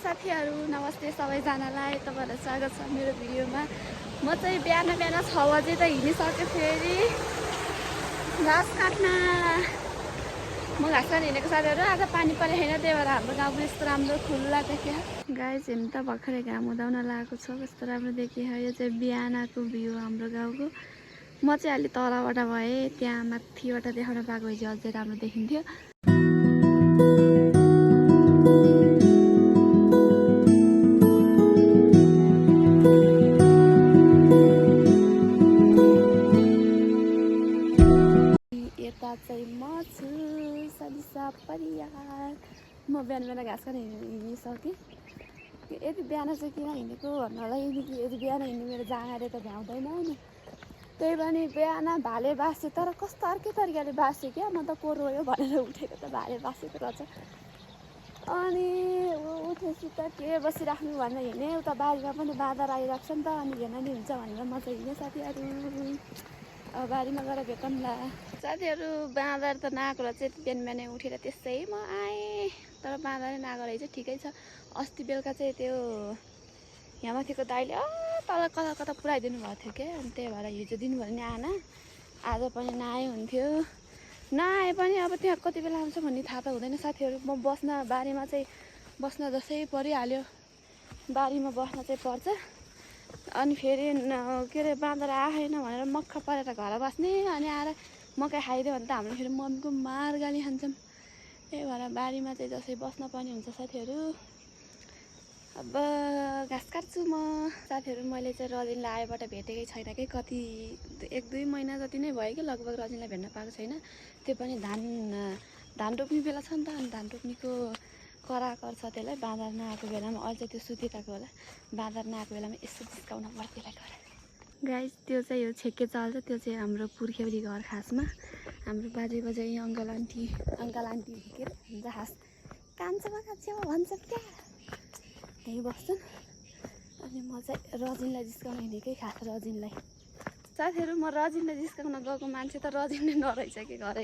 साथीहरु नमस्ते सबैजनालाई तपाईहरुलाई स्वागत छ मेरो भिडियोमा। म चाहिँ बिहान 6 बजे त हिँडिसके फेरि घाँस काट्न। म घाँस काट्न हिँडेको साथीहरु आज पानी परे हैन, त्यही भएर हाम्रो गाउँ पनि यस्तो राम्रो खुल्ला देखियो। गाइस हेर्नु त भर्खरै घाम उदाउन लागेको छ, कस्तो राम्रो देखियो। यो चाहिँ बिहानको भ्यू हाम्रो गाउँको। म चाहिँ अलि तलबाट भए त्यहाँ माथिबाट देखाउन पाएको भए चाहिँ अझै राम्रो देखिन्थ्यो। यता चाहिँ म छु सदिसा परियार। म बिहान घाँस काट्न हिँडिसकेँ। यति बिहान चाहिँ किन हिँडेको भन्नलाई यति बिहान हिँड्ने मेरो जाँगाले त भ्याउँदैन नि, त्यही पनि बिहान भाले बाँसे, तर कस्तो अर्कै तरिकाले बाँसे क्या। म त को रोयो भनेर उठेको त भाले बाँसेको रहेछ। अनि उठेपछि त के बसिराख्नु भनेर हिँडेँ। उता बारीमा पनि बाँदर आइरहेको छ नि त, अनि हेर्न नि हुन्छ भनेर म चाहिँ हिँडेँ साथीहरू। अब बारीमा गएर भेटौँला साथीहरू। बाँदर त नआएको रहेछ, बिहान बिहानै उठेर त्यसै म आएँ, तर बाँदरै नआएको रहेछ। ठिकै छ। अस्ति बेलुका चाहिँ त्यो यहाँ माथिको दाइले तल कता कता पुऱ्याइदिनु भएको थियो क्या, अनि त्यही भएर हिजो दिनभरि नै आएन, आज पनि नआए हुन्थ्यो। नआए पनि अब त्यहाँ कति बेला आउँछ भन्ने थाहा त हुँदैन साथीहरू। म बारीमा चाहिँ बस्न जसै परिहाल्यो, बारीमा बस्न चाहिँ पर्छ। अनि फेरि के अरे बाँदर आएन भनेर मक्ख परेर घर बस्ने, अनि आएर मकै खाइदियो भने त हामीले फेरि मम्मीको मार गाली खान्छौँ। त्यही भएर बारीमा चाहिँ जसै बस्न पनि हुन्छ साथीहरू। अब घाँस काट्छु म साथीहरू। मैले चाहिँ रजिनलाई आएबाट भेटेकै छैन कि, कति 1-2 महिना जति नै भयो कि लगभग रजिनलाई भेट्न पाएको छैन। त्यो पनि धान रोप्ने बेला छ नि त, अनि धान रोप्नेको कराकर छ त्यसलाई। बाँदर नआएको बेलामा अझ त्यो सुतिरहेको होला, बाँदर नआएको बेलामा यसो जिस्काउन पर्छ त्यसलाई घर। गाइस त्यो चाहिँ यो छेके चाल छ, त्यो चाहिँ हाम्रो पुर्ख्यौली घर। खासमा हाम्रो बाजे बजै अङ्कल आन्टी के भन्छ खास कान्छोमा भन्छ क्या, त्यहीँ बस्छन्। अनि म चाहिँ रजिनलाई जिस्काउन हिँडेकै खास रजिनलाई। साथीहरू म रजिनलाई जिस्काउन गएको मान्छे त रजिन नै नरहेछ कि घरै,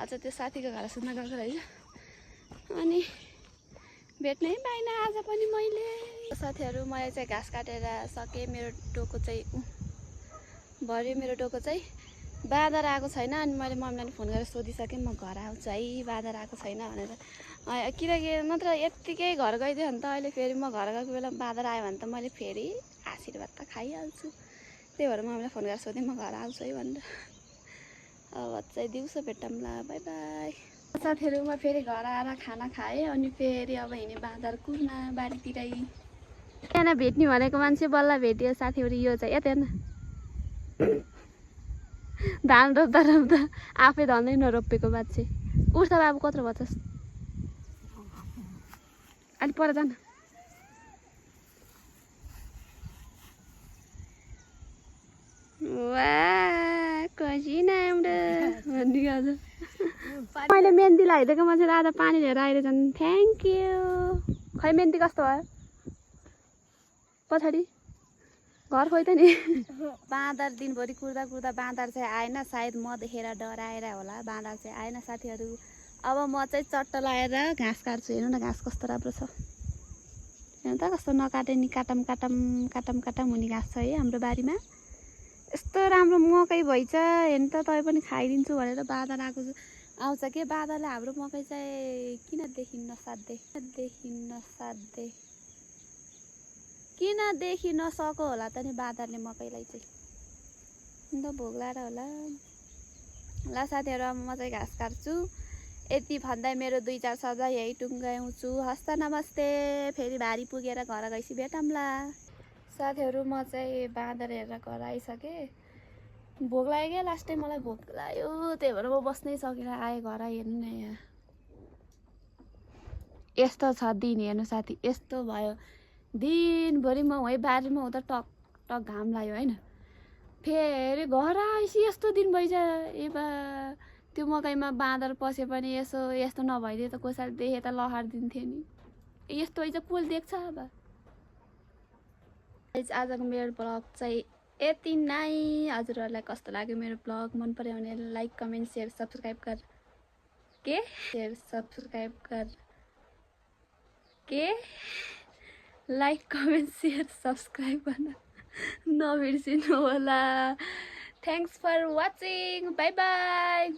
आज त्यो साथीको घर सुत्न गएको रहेछ। अनि भेट्नै पाइनँ आज पनि मैले। साथीहरू मैले चाहिँ घाँस काटेर सकेँ, मेरो टोको चाहिँ भर्यो। मेरो टोको चाहिँ बाँदर आएको छैन। अनि मैले मम्मीलाई फोन गरेर सोधिसकेँ, म घर आउँछु है, बाँदर आएको छैन भनेर। किनकि नत्र यत्तिकै घर गइदियो भने त अहिले फेरि म घर गएको बेला बाँदर आयो भने त मैले फेरि आशीर्वाद त खाइहाल्छु। त्यही भएर मम्मीलाई फोन गरेर सोधेँ, म घर आउँछु है भनेर। अब चाहिँ दिउँसो भेटौँला, बाई बाई साथीहरू। म फेरि घर आएर खाना खाएँ, अनि फेरि अब हिँडेँ बाँदर कुर्न बारीतिरै। बिहान भेट्ने भनेको मान्छे बल्ल भेट्यो साथीहरू। यो चाहिँ यता हेर्न, धान रोप्दा रोप्दा आफै धनै नरोपेको मान्छे। उठ बाबु, कत्रो भन्छस्, अलिक पर जान। वाह कति राम्रो भनिदिएको आज। मैले मेहन्दी लगाइदिएको मान्छेले आज पानी लिएर आइरहेछन्। Thank you. खै मेहन्दी कस्तो भयो पछाडि घर खोइ त नि। बाँदर दिनभरि कुर्दा कुर्दा बाँदर चाहिँ आएन, सायद म देखेर डराएर होला बाँदर चाहिँ आएन साथीहरू। अब म चाहिँ चट्ट लगाएर घाँस काट्छु। हेर्नु न घाँस कस्तो राम्रो छ, हेर्नु त कस्तो नकाटे नि काटम हुने घाँस छ है हाम्रो बारीमा। यस्तो राम्रो मकै भइछ, हेर्नु त तपाईँ पनि खाइदिन्छु भनेर बाँदर आउँछ के। बाँदरले हाम्रो मकै चाहिँ किन देखिन नसको होला त नि बाँदरले मकैलाई चाहिँ, अन्त भोग लाएर होला। ल साथीहरू अब म चाहिँ घाँस काट्छु। यति भन्दै मेरो 2-4 शब्द यही टुङ्ग्याउँछु। हस्त नमस्ते। फेरि भारी पुगेर घर गएपछि भेटौँला साथीहरू। म चाहिँ बाँदर हेरेर घर आइसकेँ। भोग लाग्यो क्या, लास्ट टाइम मलाई भोग लाग्यो, त्यही भएर म बस्नै सकेर आएँ घर। हेर्नु न यहाँ यस्तो छ दिन, हेर्नु साथी यस्तो भयो। दिनभरि म वहीँ बारीमा हुँदा टक टक घाम लाग्यो होइन, फेरि घर आएपछि यस्तो दिन भइछ। त्यो मकैमा बाँदर पसे पनि यस्तो नभइदियो त कसैले देखे त लहर दिन्थ्यो नि। यस्तो भइछ, कसले देख्छ। अब आजको मेरो ब्लग चाहिँ यति नै। हजुरहरूलाई कस्तो लाग्यो मेरो ब्लग? मन पर्यो भने लाइक कमेन्ट सेयर सब्सक्राइब कर लाइक कमेन्ट सेयर सब्सक्राइब गर्न नबिर्सिनु होला। Thanks for watching, bye by.